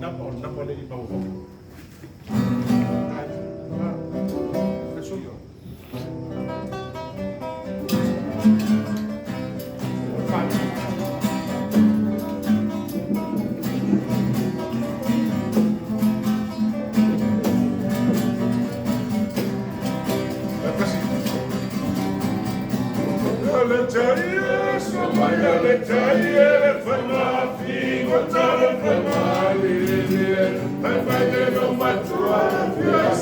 napa le i pau ho. E so yo.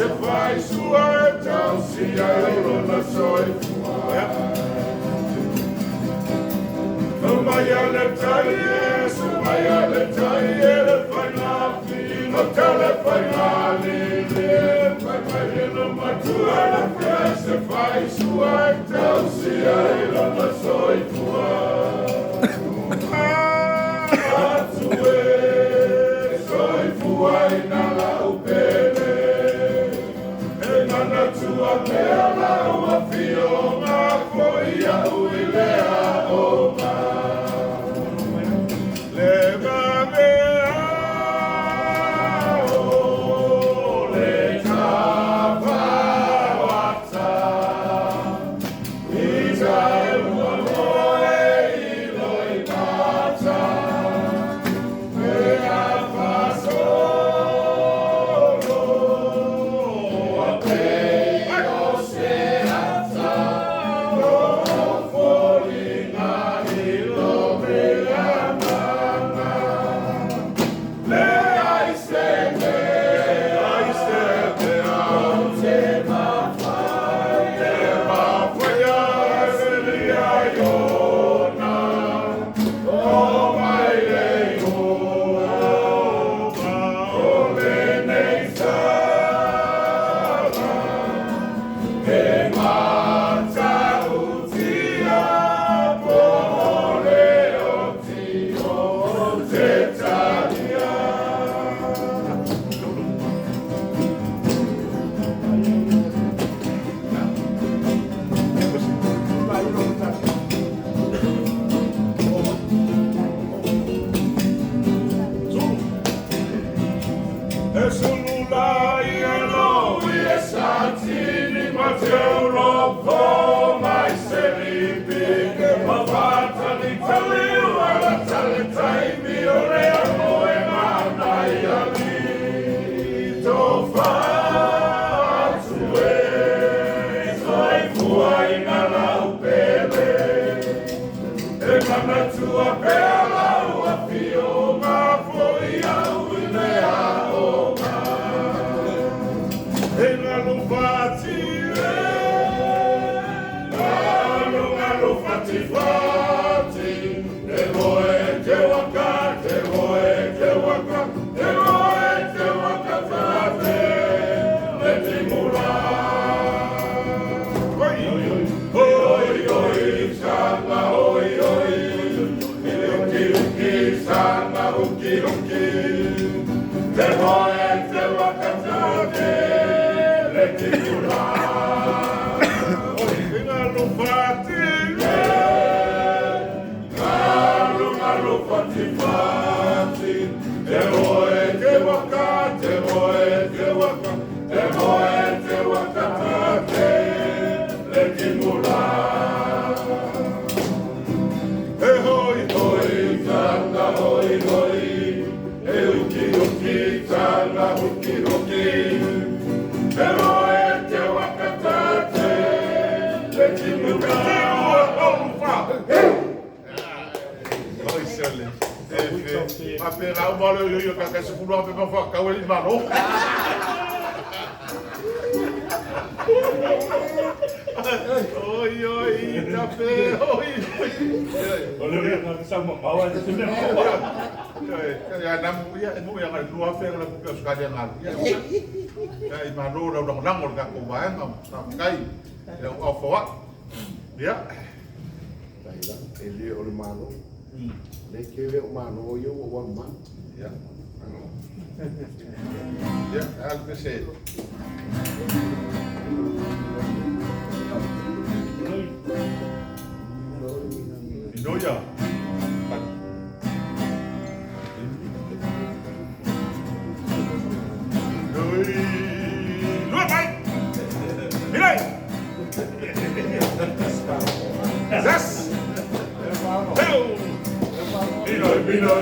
Você faz sua dança e a luna só Ele o malo. Le que o malo yo o one man. Yeah. Yeah, as we said. Inoya.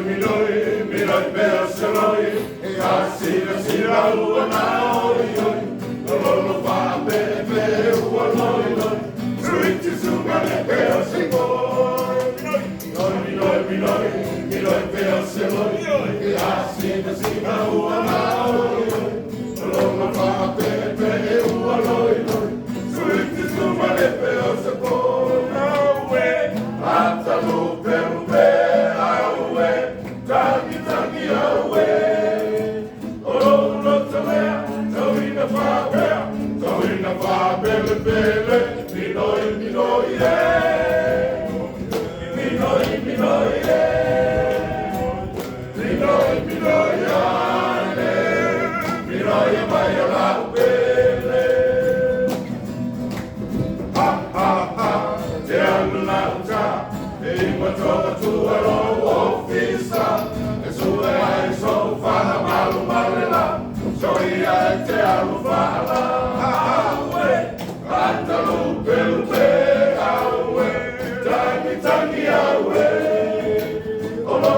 miloi peo se loi, e asira sira ua na oi oi, lolo pa pepe ua loi loi, suiti sunga le peo se koi, miloi peo se loi, e asira sira ua na oi oi, lolo pa pepe ua loi loi, suiti sunga le peo se koi, aue, ata lupe lupe, aue, tangi tangi aue, olo talea, tawina whapea, tawina whapele pele, minoi e, minoi e, minoi ane, minoi e mai a lau pele. Ha ha ha, te anu lauta, e ima toka tuaro ofisa, e sue ai so whana malu marela, so ia e te alu whala, aue, ata lupe lupe, aue, tangi aue, olo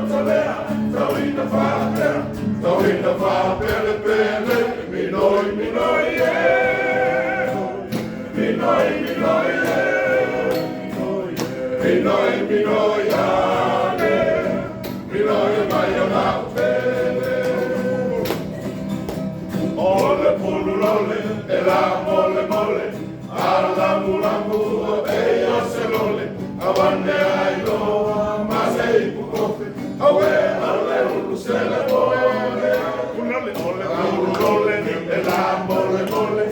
talea, tawina whapea, tawina whapele pele, minoi e, minoi e, minoi ane, minoi mai a lau pele. Ole pulu lole, e la mole, ala mulamu e o se lole, awane ai loa, ma se ipu kofe, awe ale ulu se le pole, ulu lole, e la mole,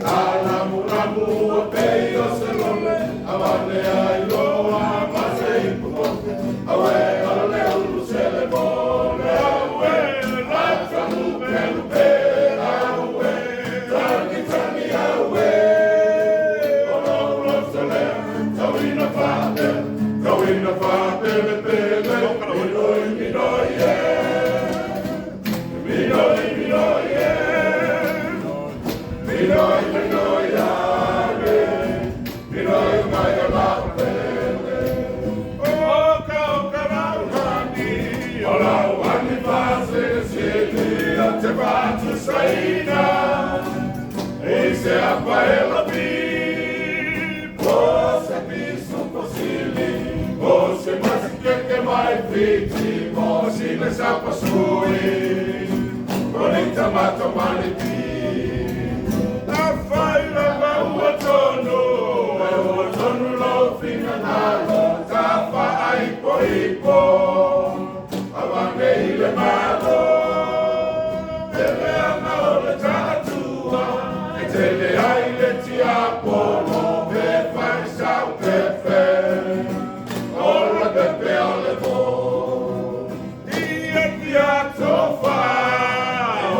ala mulamu e o se lole, awane ai loa, ma se ipu kofe, awe ale ulu se le pole, awe, ata lupe, tangi awe, olo talea, tawina whapele pele, minoi e, minoi e, minoi ane, minoi mai a lau pele. Oka lauhani, o lauhani fase sili, a te vatu saina, e se appaella pi, possa visto possibile, o se che mai fiti, o si le sappa sui, con il tamato maliti. A fai la maua tono, e o tono lo finanalo, ta fa ai po, avange il malo, e le amaole tatua, tele ai le tiapono per fare sau pepe, ora pepe alle vo. Ia piatto fa,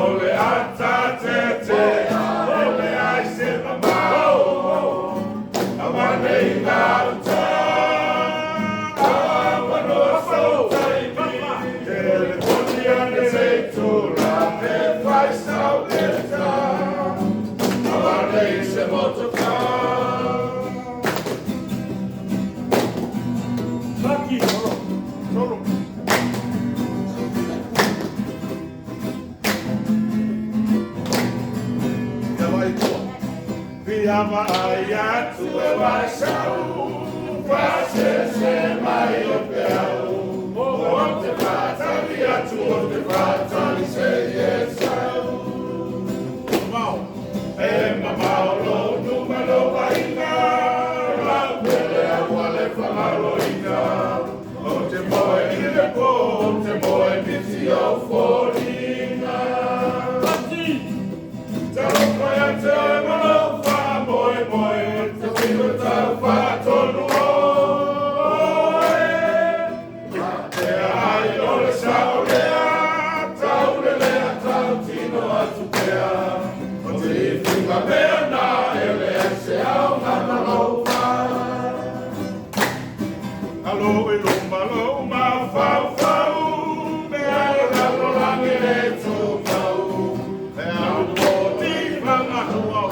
ole atta tete, ole ai se mamao, amane in alta, amano ascolta tele quotidiane sei tu, la per fare sau pepe. Se molto Aqui, solo. E vai tu. Via vai a tu e vai sau. Face se mai o peu. O te fata via tu te fata li sei e sau. E mamalo numero vaina, la pele uale famaloina, o te moe ile po, o te moe biti o folina. Talo koia te malo fa moe, te filo tau fa tonu oe. Te ai ole saolea, taulelea, tau tino atu pea. Fica pena, ele é ao nada louva. Alô, luma, fau, me agarro lá, me leto, fau. É a motiva, na rua,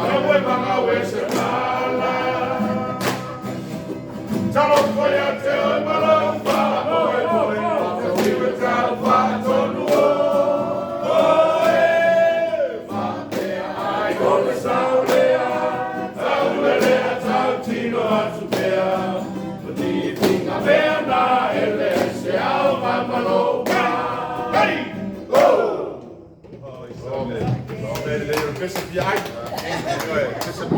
é o eba, é se fala. Talo foi até o balão, fala, Bishop Yai. Bishop